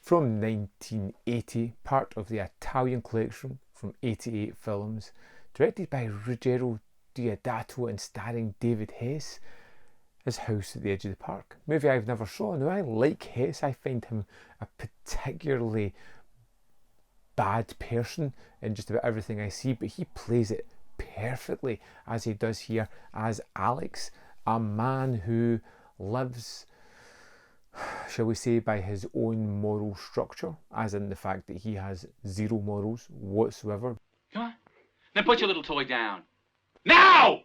From 1980, part of the Italian collection from 88 films, directed by Ruggero Deodato and starring David Hess, is House at the Edge of the Park. Movie I've never saw. Now, I like Hess. I find him a particularly bad person in just about everything I see, but he plays it perfectly, as he does here as Alex, a man who lives, shall we say, by his own moral structure, as in the fact that he has zero morals whatsoever. Come on. Then put your little toy down. Now!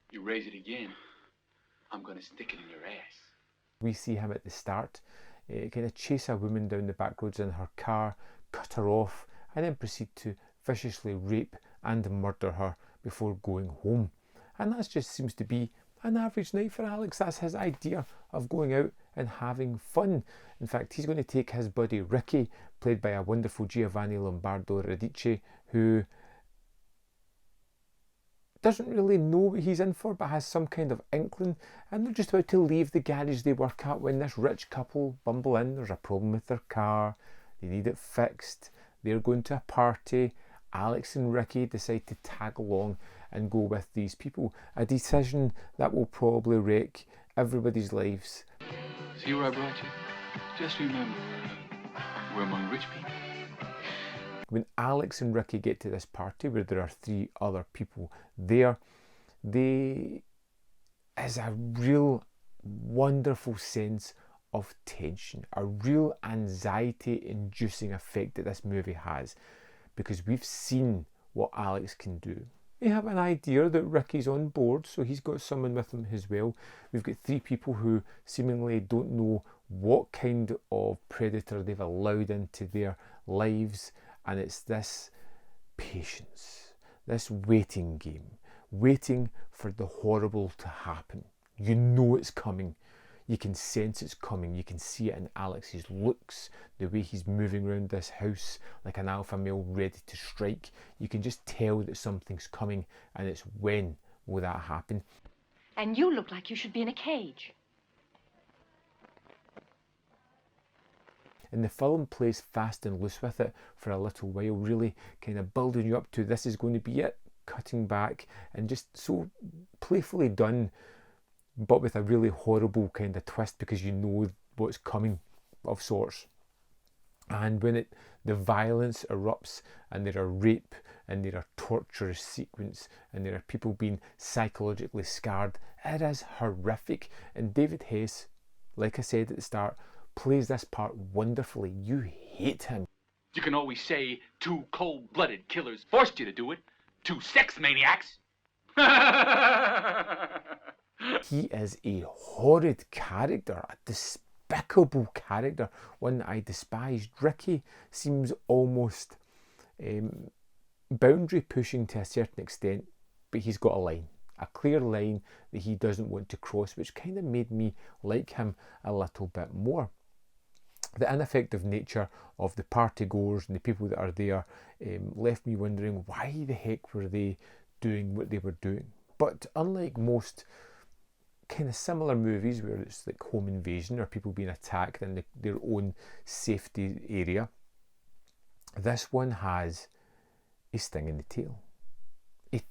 You raise it again, I'm gonna stick it in your ass. We see him at the start kind of chase a woman down the back roads in her car, cut her off, and then proceed to viciously rape and murder her before going home. And that just seems to be an average night for Alex. That's his idea of going out and having fun. In fact, he's going to take his buddy Ricky, played by a wonderful Giovanni Lombardo Radice, who doesn't really know what he's in for, but has some kind of inkling, and they're just about to leave the garage they work at when this rich couple bumble in. There's a problem with their car, they need it fixed, they're going to a party. Alex and Ricky decide to tag along and go with these people, a decision that will probably wreck everybody's lives. See where I brought you? Just remember, we're among rich people. When Alex and Ricky get to this party where there are 3 other people there, there is a real wonderful sense of tension, a real anxiety-inducing effect that this movie has, because we've seen what Alex can do. We have an idea that Ricky's on board, so he's got someone with him as well. We've got 3 people who seemingly don't know what kind of predator they've allowed into their lives. And it's this patience, this waiting game, waiting for the horrible to happen. You know it's coming. You can sense it's coming. You can see it in Alex's looks, the way he's moving around this house like an alpha male ready to strike. You can just tell that something's coming, and it's when will that happen. And you look like you should be in a cage. And the film plays fast and loose with it for a little while, really kind of building you up to this is going to be it, cutting back, and just so playfully done, but with a really horrible kind of twist, because you know what's coming of sorts. And when the violence erupts, and there are rape, and there are torturous sequence, and there are people being psychologically scarred, it is horrific. And David Hess, like I said at the start, plays this part wonderfully. You hate him. You can always say 2 cold-blooded killers forced you to do it. 2 sex maniacs. He is a horrid character, a despicable character, one that I despised. Ricky seems almost boundary pushing to a certain extent, but he's got a line. A clear line that he doesn't want to cross, which kind of made me like him a little bit more. The ineffective nature of the party goers and the people that are there left me wondering why the heck were they doing what they were doing. But unlike most kind of similar movies where it's like home invasion or people being attacked in their own safety area, this one has a sting in the tail. A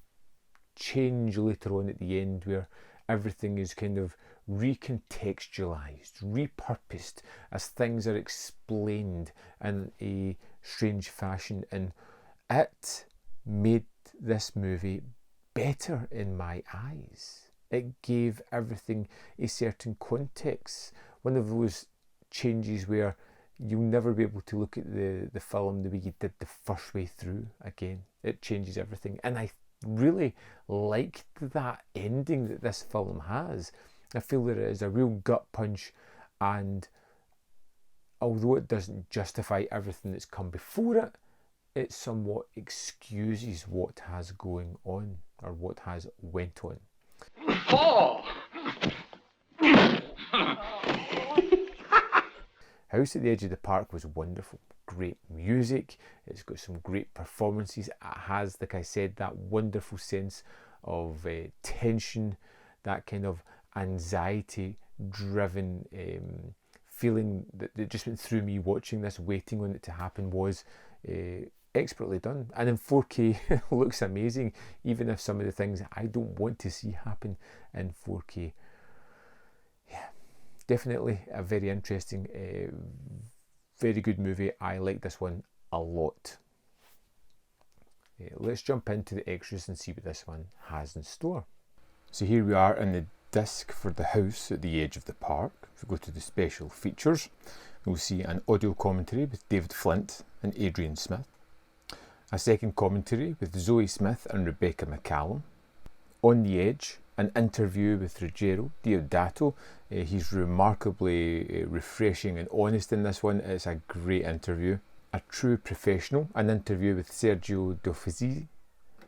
change later on at the end where everything is kind of recontextualized, repurposed as things are explained in a strange fashion, and it made this movie better in my eyes. It gave everything a certain context. One of those changes where you'll never be able to look at the film the way you did the first way through again. It changes everything, and I really liked that ending that this film has. I feel that it is a real gut punch, and although it doesn't justify everything that's come before it, it somewhat excuses what has going on, or what has went on. Oh! House at the Edge of the Park was wonderful. Great music, it's got some great performances, it has, like I said, that wonderful sense of tension, that kind of anxiety driven feeling that just went through me watching this, waiting on it to happen, was expertly done. And in 4K looks amazing, even if some of the things I don't want to see happen in 4K. Yeah, definitely a very interesting, very good movie. I like this one a lot. Let's jump into the extras and see what this one has in store. So here we are in the disc for the house at the edge of the park. If we go to the special features, we'll see an audio commentary with David Flint and Adrian Smith, a second commentary with Zoe Smith and Rebecca McCallum. On the Edge, an interview with Ruggero Deodato. He's remarkably refreshing and honest in this one. It's a great interview. A True Professional, an interview with Sergio Dofizzi,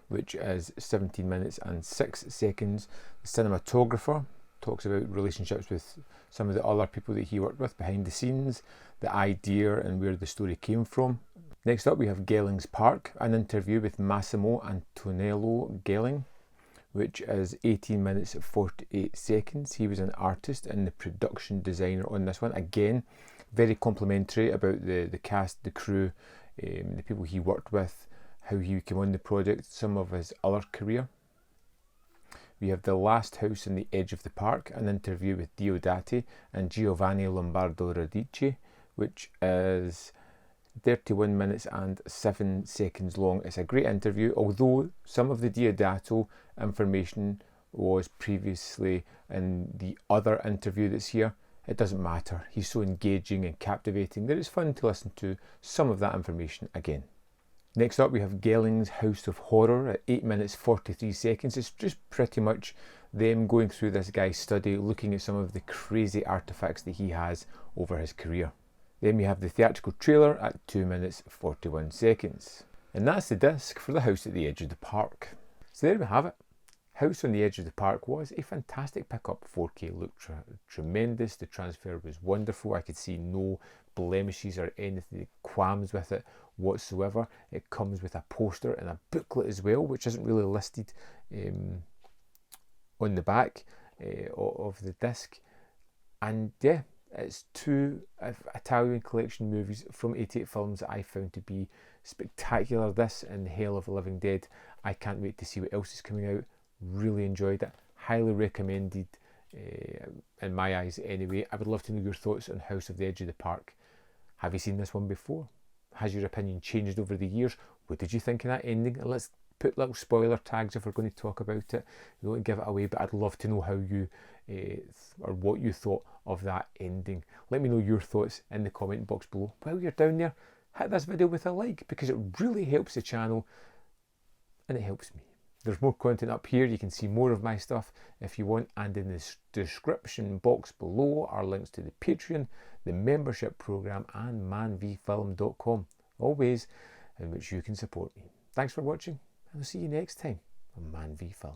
which is 17 minutes and 6 seconds. The cinematographer talks about relationships with some of the other people that he worked with behind the scenes, the idea and where the story came from. Next up we have Gelling's Park, an interview with Massimo Antonello Gelling, which is 18 minutes 48 seconds. He was an artist and the production designer on this one. Again, very complimentary about the cast, the crew, the people he worked with, how he came on the project, some of his other career. We have The Last House on the Edge of the Park, an interview with Deodati and Giovanni Lombardo Radici, which is 31 minutes and 7 seconds long. It's a great interview, although some of the Deodato information was previously in the other interview that's here. It doesn't matter. He's so engaging and captivating that it's fun to listen to some of that information again. Next up we have Gelling's House of Horror at 8 minutes 43 seconds. It's just pretty much them going through this guy's study, looking at some of the crazy artifacts that he has over his career. Then we have the theatrical trailer at 2 minutes 41 seconds. And that's the disc for The House at the Edge of the Park. So there we have it. House on the Edge of the Park was a fantastic pickup. 4K looked tremendous. The transfer was wonderful. I could see no blemishes or anything, qualms with it whatsoever. It comes with a poster and a booklet as well, which isn't really listed on the back of the disc. And yeah, it's two Italian collection movies from 88 Films that I found to be spectacular. This and Hell of the Living Dead. I can't wait to see what else is coming out. Really enjoyed it. Highly recommended in my eyes anyway. I would love to know your thoughts on House of the Edge of the Park. Have you seen this one before? Has your opinion changed over the years? What did you think of that ending? And let's put little spoiler tags if we're going to talk about it. We don't give it away, but I'd love to know how you or what you thought of that ending. Let me know your thoughts in the comment box below. While you're down there, hit this video with a like because it really helps the channel and it helps me. There's more content up here. You can see more of my stuff if you want, and in the description box below are links to the Patreon, the membership program and manvfilm.com, all ways in which you can support me. Thanks for watching, and I'll see you next time on Man v Film.